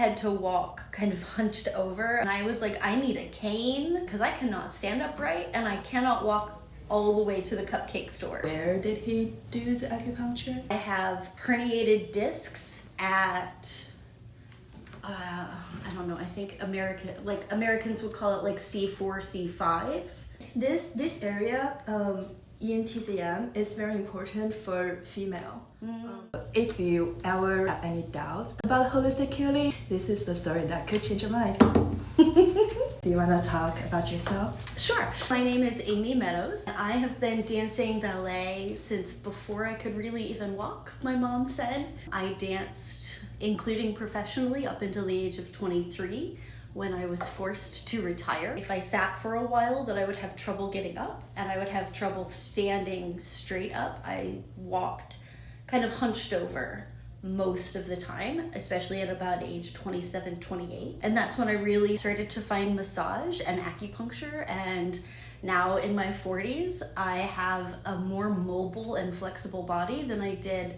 had to walk kind of hunched over, and I was like, I need a cane because I cannot stand upright and I cannot walk all the way to the cupcake store. Where did he do the acupuncture? I have herniated discs at I don't know, I think Americans would call it like C4, C5. This area in TCM is very important for female. If you ever have any doubts about holistic healing, this is the story that could change your mind. Do you want to talk about yourself? Sure. My name is Amy Meadows. I have been dancing ballet since before I could really even walk, my mom said. I danced, including professionally, up until the age of 23 when I was forced to retire. If I sat for a while, then I would have trouble getting up and I would have trouble standing straight up. I walked kind of hunched over most of the time, especially at about age 27, 28. And that's when I really started to find massage and acupuncture. And now in my 40s, I have a more mobile and flexible body than I did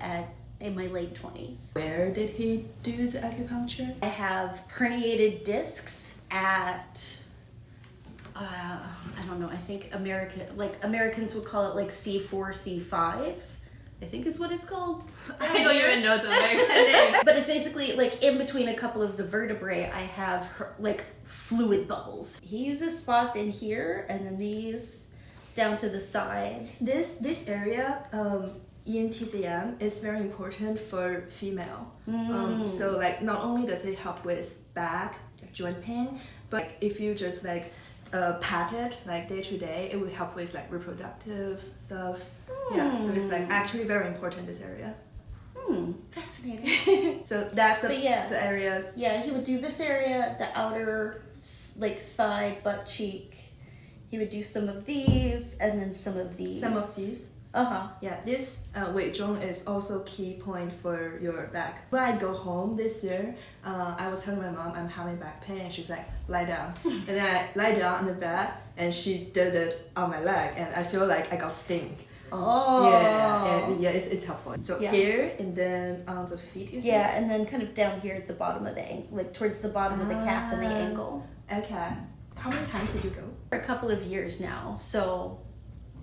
in my late 20s. Where did he do the acupuncture? I have herniated discs at I don't know, I think Americans would call it like C4, C5. I think is what it's called. I don't even know the American name. But it's basically like in between a couple of the vertebrae, I have like fluid bubbles. He uses spots in here and then these down to the side. This area in TCM is very important for female. So like not only does it help with back joint pain, but like, if you just like pat it like day to day, it will help with like reproductive stuff. Yeah, so it's like actually very important, this area. Fascinating. So that's the areas. Yeah, he would do this area, the outer like thigh, butt cheek. He would do some of these and then some of these. Yeah, this weight zone is also key point for your back. When I go home this year, I was telling my mom I'm having back pain, and she's like, lie down. And then I lie down on the bed, and she did it on my leg, and I feel like I got sting. Oh. Yeah, it's helpful. So here, and then on the feet, you see? Yeah, and then kind of down here at the bottom of the ankle, like towards the bottom of the calf and the ankle. Okay. How many times did you go? For a couple of years now, so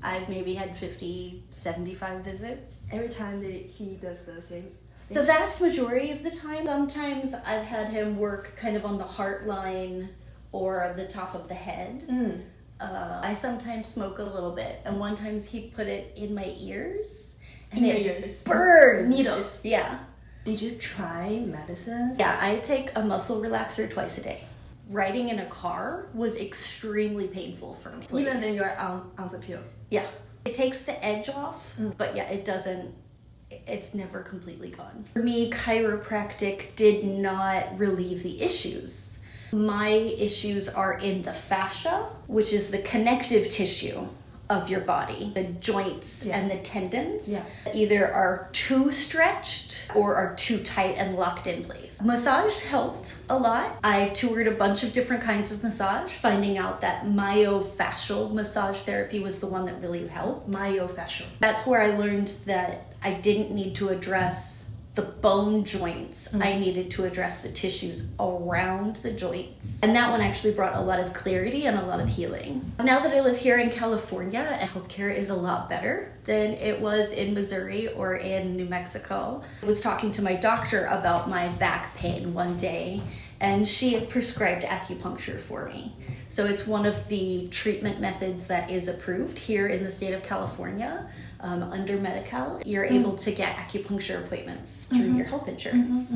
I've maybe had 50, 75 visits. Every time he does the same thing? The vast majority of the time. Sometimes I've had him work kind of on the heart line or the top of the head. I sometimes smoke a little bit, and one time he put it in my ears. And it burned. Needles. Yeah. Did you try medicines? Yeah, I take a muscle relaxer twice a day. Riding in a car was extremely painful for me. Even when you're on the pill? Yeah. It takes the edge off, but yeah, it's never completely gone. For me, chiropractic did not relieve the issues. My issues are in the fascia, which is the connective tissue of your body. The joints and the tendons either are too stretched or are too tight and locked in place. Massage helped a lot. I toured a bunch of different kinds of massage, finding out that myofascial massage therapy was the one that really helped. Myofascial. That's where I learned that I didn't need to address the bone joints. I needed to address the tissues around the joints. And that one actually brought a lot of clarity and a lot of healing. Now that I live here in California, healthcare is a lot better than it was in Missouri or in New Mexico. I was talking to my doctor about my back pain one day, and she had prescribed acupuncture for me. So it's one of the treatment methods that is approved here in the state of California. Under Medi-Cal, you're able to get acupuncture appointments through your health insurance.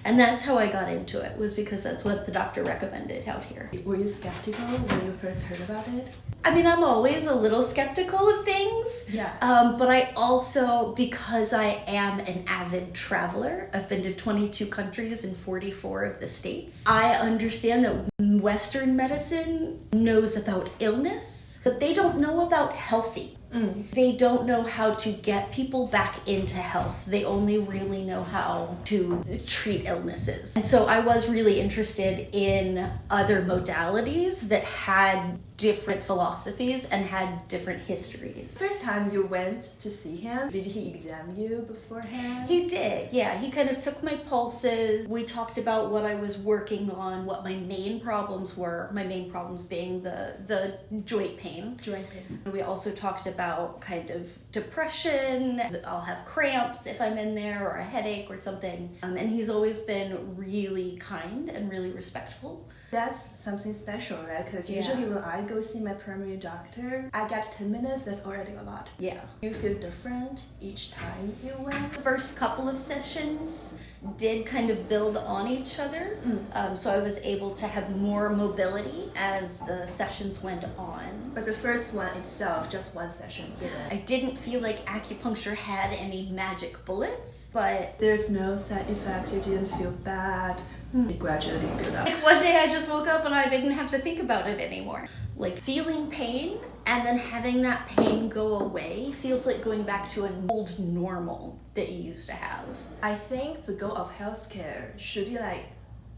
And that's how I got into it, was because that's what the doctor recommended out here. Were you skeptical when you first heard about it? I mean, I'm always a little skeptical of things. Yeah. But I also, because I am an avid traveler, I've been to 22 countries in 44 of the states. I understand that Western medicine knows about illness, but they don't know about healthy. They don't know how to get people back into health. They only really know how to treat illnesses. And so I was really interested in other modalities that had different philosophies and had different histories. First time you went to see him, did he examine you beforehand? He did, yeah. He kind of took my pulses. We talked about what I was working on, what my main problems were. My main problems being the joint pain. Joint pain. We also talked about kind of depression. I'll have cramps if I'm in there, or a headache or something. And he's always been really kind and really respectful. That's something special, right? Because usually when I go see my primary doctor, I get 10 minutes, that's already a lot. Yeah. You feel different each time you went? The first couple of sessions did kind of build on each other. So I was able to have more mobility as the sessions went on. But the first one itself, just one session, didn't. I didn't feel like acupuncture had any magic bullets, but There's no side effects, you didn't feel bad. It gradually built up. like one day I just woke up and I didn't have to think about it anymore. Like feeling pain and then having that pain go away feels like going back to an old normal that you used to have. I think the goal of healthcare should be like,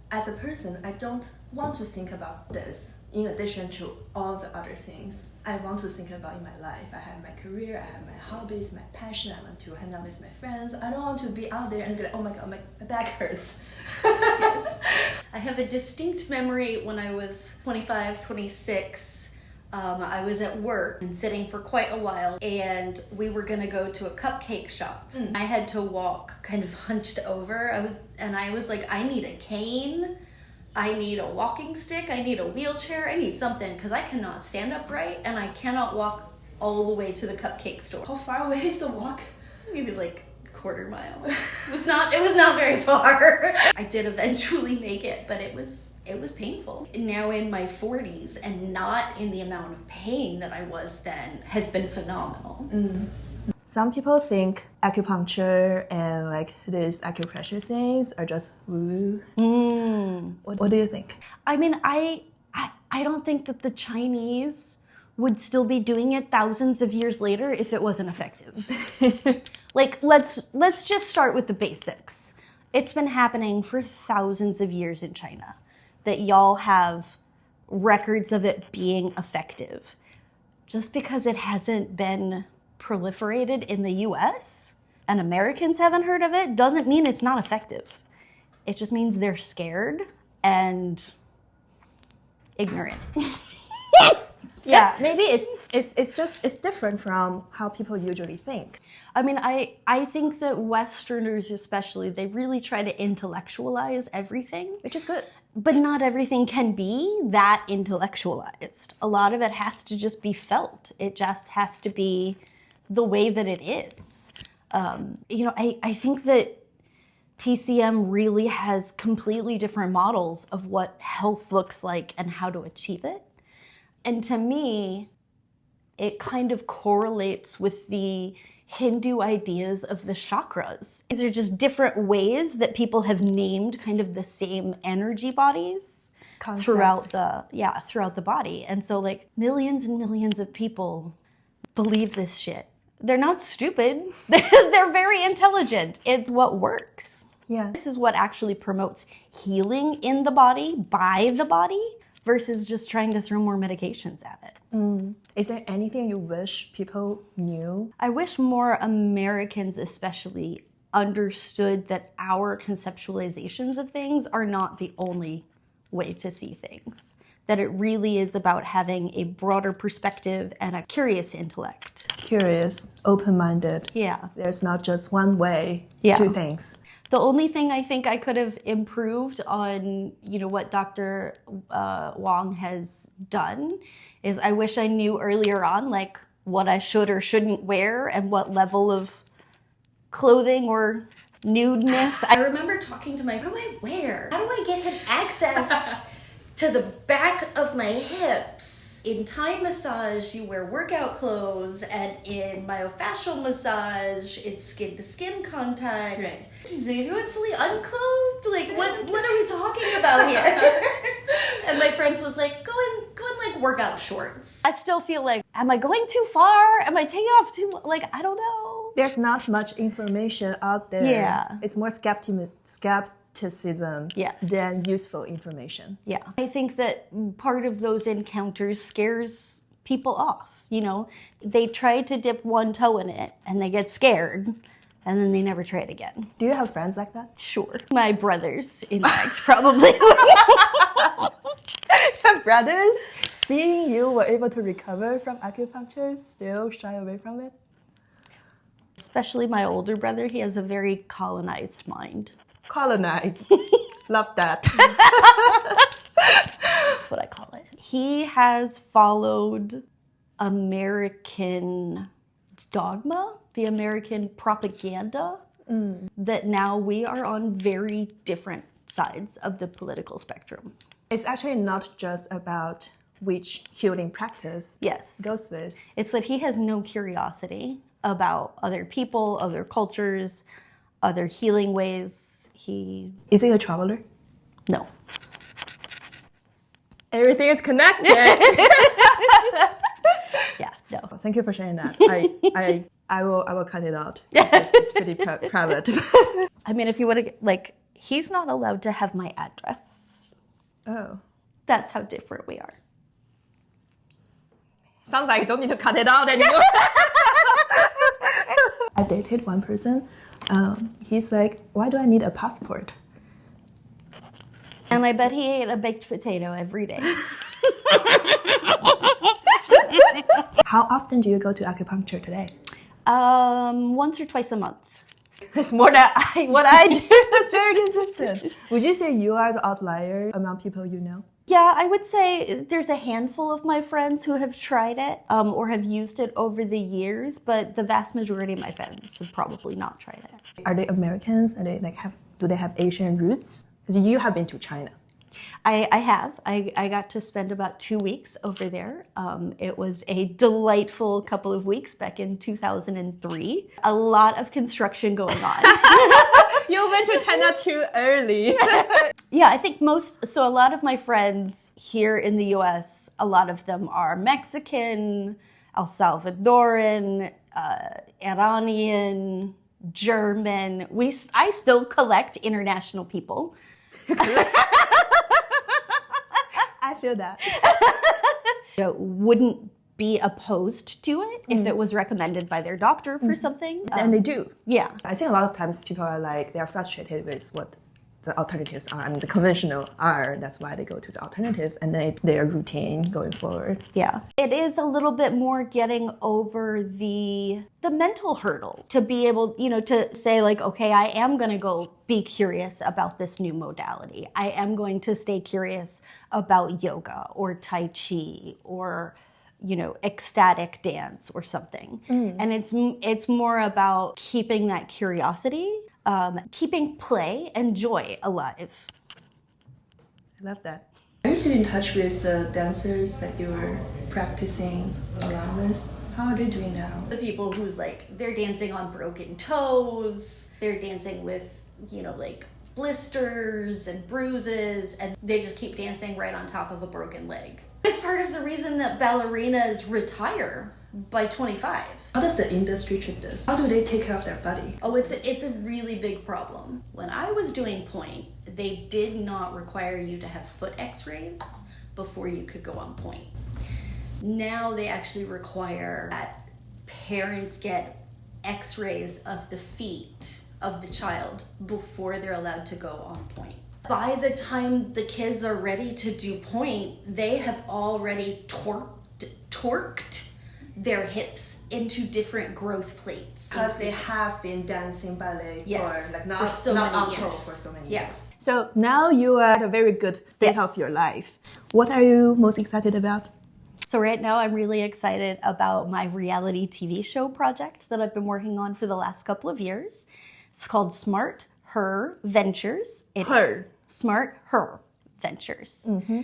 as a person, I don't want to think about this in addition to all the other things I want to think about in my life. I have my career, I have my hobbies, my passion, I want to hang out with my friends. I don't want to be out there and be like, oh my god, my back hurts. I have a distinct memory when I was 25, 26. I was at work and sitting for quite a while, and we were gonna go to a cupcake shop. I had to walk kind of hunched over. I was like, I need a cane, I need a walking stick, I need a wheelchair, I need something, because I cannot stand upright and I cannot walk all the way to the cupcake store. How far away is the walk? Maybe like quarter mile. It was not very far. I did eventually make it, but it was painful. Now in my 40s and not in the amount of pain that I was then has been phenomenal. Some people think acupuncture and like these acupressure things are just woo. What do you think? I mean, I don't think that the Chinese would still be doing it thousands of years later if it wasn't effective. Like, let's just start with the basics. It's been happening for thousands of years in China that y'all have records of it being effective. Just because it hasn't been proliferated in the US and Americans haven't heard of it doesn't mean it's not effective. It just means they're scared and ignorant. Yeah, maybe it's different from how people usually think. I mean, I think that Westerners especially, they really try to intellectualize everything. Which is good. But not everything can be that intellectualized. A lot of it has to just be felt. It just has to be the way that it is. I think that TCM really has completely different models of what health looks like and how to achieve it. And to me, it kind of correlates with the Hindu ideas of the chakras. These are just different ways that people have named kind of the same energy bodies throughout the body. And so like millions and millions of people believe this shit. They're not stupid. They're very intelligent. It's what works. Yeah. This is what actually promotes healing in the body, by the body, versus just trying to throw more medications at it. Is there anything you wish people knew? I wish more Americans especially understood that our conceptualizations of things are not the only way to see things. That it really is about having a broader perspective and a curious intellect. Curious, open-minded. Yeah. There's not just one way to things. The only thing I think I could have improved on, what Dr. Wong has done is I wish I knew earlier on, like, what I should or shouldn't wear and what level of clothing or nudeness. I remember talking to what do I wear? How do I get him access to the back of my hips? In Thai massage, you wear workout clothes, and in myofascial massage, it's skin-to-skin contact. Right. They do it fully unclothed? Like, what are we talking about here? And my friends was like, go in like workout shorts. I still feel like, am I going too far? Am I taking off too much? Like, I don't know. There's not much information out there. Yeah. It's more skepticism skepticism Yes. than useful information. Yeah. I think that part of those encounters scares people off. You know, they try to dip one toe in it and they get scared and then they never try it again. Do you have friends like that? Sure. My brothers, in fact, probably. Your brothers, seeing you were able to recover from acupuncture, still shy away from it? Especially my older brother, he has a very colonized mind. Colonized. Love that. That's what I call it. He has followed American dogma, the American propaganda, that now we are on very different sides of the political spectrum. It's actually not just about which healing practice Yes. goes with. It's that he has no curiosity about other people, other cultures, other healing ways. Is he a traveler? No. Everything is connected. Yeah, no. Thank you for sharing that. I will cut it out. It's pretty private. I mean, if you want to, he's not allowed to have my address. Oh. That's how different we are. Sounds like you don't need to cut it out anymore. I dated one person. He's like, why do I need a passport? And I bet he ate a baked potato every day. How often do you go to acupuncture today? Once or twice a month. That's more than what I do. That's very consistent. Would you say you are the outlier among people you know? Yeah, I would say there's a handful of my friends who have tried it or have used it over the years, but the vast majority of my friends have probably not tried it. Are they Americans? Are they do they have Asian roots? Because you have been to China. I have. I got to spend about 2 weeks over there. It was a delightful couple of weeks back in 2003. A lot of construction going on. You went to China too early. Yeah, I think a lot of my friends here in the US, a lot of them are Mexican, El Salvadoran, Iranian, German. I still collect international people. I feel that. Wouldn't be opposed to it if it was recommended by their doctor for something. And they do. Yeah. I think a lot of times people are like, they're frustrated with what the alternatives are. I mean, the conventional are. That's why they go to the alternative and their routine going forward. Yeah. It is a little bit more getting over the mental hurdles to be able, to say okay, I am going to go be curious about this new modality. I am going to stay curious about yoga or Tai Chi or ecstatic dance or something. And it's more about keeping that curiosity, keeping play and joy alive. I love that. Are you still in touch with the dancers that you were practicing around with? How are they doing now? The people who's they're dancing on broken toes, they're dancing with, blisters and bruises, and they just keep dancing right on top of a broken leg. It's part of the reason that ballerinas retire by 25. How does the industry treat this? How do they take care of their body? Oh, it's a really big problem. When I was doing point, they did not require you to have foot x-rays before you could go on point. Now they actually require that parents get x-rays of the feet of the child before they're allowed to go on point. By the time the kids are ready to do point, they have already torqued their hips into different growth plates. Because they have been dancing ballet for so many years. years. So now you are at a very good state of your life. What are you most excited about? So right now I'm really excited about my reality TV show project that I've been working on for the last couple of years. It's called Smart Her Ventures. Smart Her Ventures.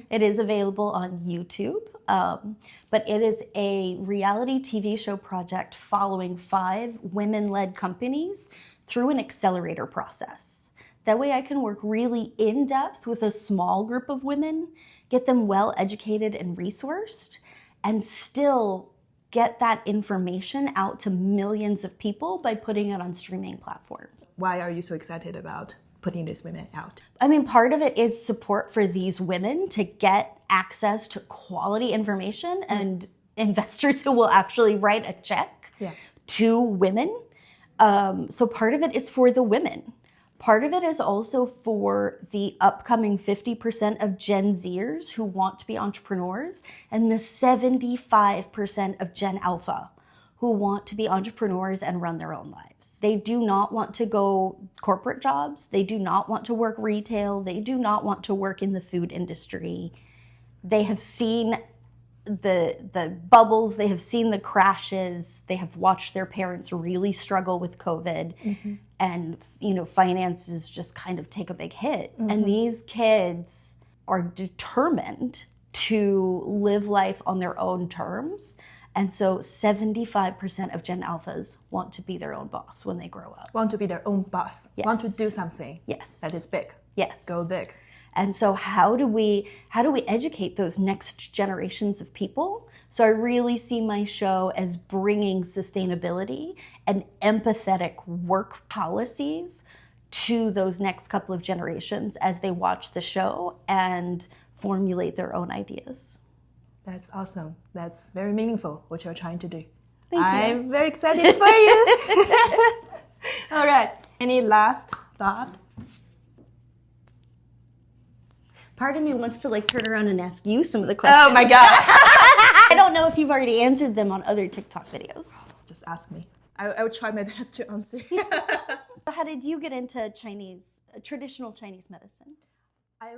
It is available on YouTube, but it is a reality TV show project following 5 women-led companies through an accelerator process. That way I can work really in-depth with a small group of women, get them well educated and resourced, and still get that information out to millions of people by putting it on streaming platforms. Why are you so excited about putting these women out? I mean, part of it is support for these women to get access to quality information and investors who will actually write a check to women. So part of it is for the women. Part of it is also for the upcoming 50% of Gen Zers who want to be entrepreneurs and the 75% of Gen Alpha who want to be entrepreneurs and run their own lives. They do not want to go corporate jobs. They do not want to work retail. They do not want to work in the food industry. They have seen the bubbles, they have seen the crashes, they have watched their parents really struggle with COVID, and finances just kind of take a big hit. And these kids are determined to live life on their own terms. And so 75% of Gen Alphas want to be their own boss when they grow up. Want to be their own boss. Yes. Want to do something. Yes. That is big. Yes. Go big. And so how do we educate those next generations of people? So I really see my show as bringing sustainability and empathetic work policies to those next couple of generations as they watch the show and formulate their own ideas. That's awesome. That's very meaningful, what you're trying to do. Thank you. I'm very excited for you. All right. Any last thought? Part of me wants to turn around and ask you some of the questions. Oh my God. I don't know if you've already answered them on other TikTok videos. Just ask me. I will try my best to answer. How did you get into traditional Chinese medicine? I